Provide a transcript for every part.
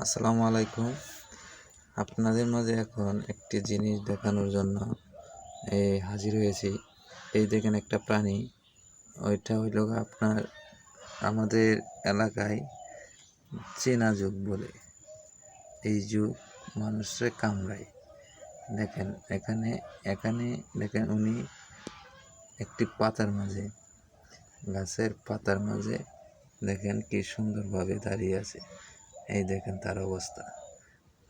আসসালামু আলাইকুম। আপনাদের মাঝে এখন একটি জিনিস দেখানোর জন্য হাজির হয়েছি। এই দেখেন একটা প্রাণী, ওইটা হইল আপনার আমাদের এলাকায় চেনা যুগ বলে। এই যুগ মানুষে কামড়ায়। দেখেন এখানে এখানে দেখেন উনি একটি পাতার মাঝে, গাছের পাতার মাঝে দেখেন কি সুন্দরভাবে দাঁড়িয়ে আছে। এই দেখেন তার অবস্থা,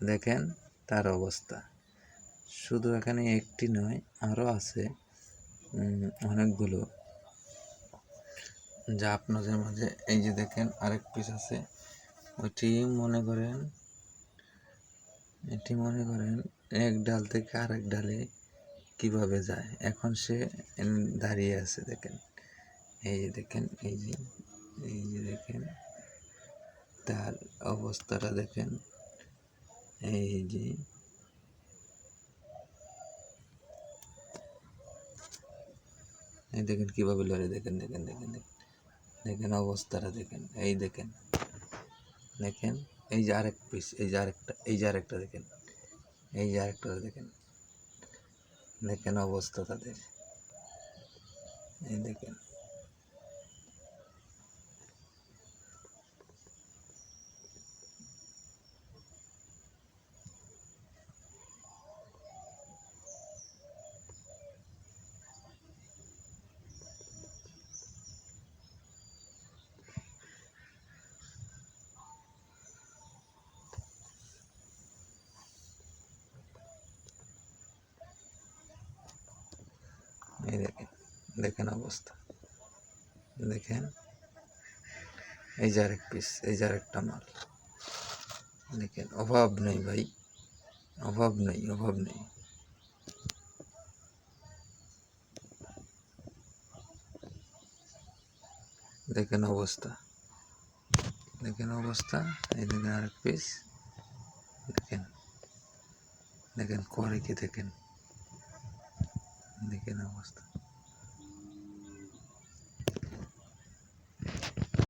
দেখেন তার অবস্থা। শুধু এখানে একটি নয়, আরও আছে অনেকগুলো, যা আপনাদের মাঝে এই যে দেখেন আরেক পিস আছে। এটি মনে করেন এক ডাল থেকে আরেক ডালে কিভাবে যায়। এখন সে দাঁড়িয়ে আছে, দেখেন এই যে দেখেন এই যে দেখেন তার অবস্থাটা দেখেন। এই যে দেখেন কিভাবে লড়ে, দেখেন দেখেন দেখেন দেখেন দেখেন অবস্থাটা দেখেন। এই দেখেন দেখেন এই যে আরেক পিস, এই যে আরেকটা দেখেন, এই যে আরেকটা দেখেন দেখেন অবস্থা তাদের। এই দেখেন এই দেখেন দেখেন অবস্থা দেখেন। এই যে আরেক পিস, এই যে আরেকটা মাল দেখেন। অভাব নেই ভাই, অভাব নেই, অভাব নেই। দেখেন অবস্থা, দেখেন অবস্থা। এই দেখেন আরেক পিস, দেখেন দেখেন করে কি, দেখেন দেখেন অবস্থা।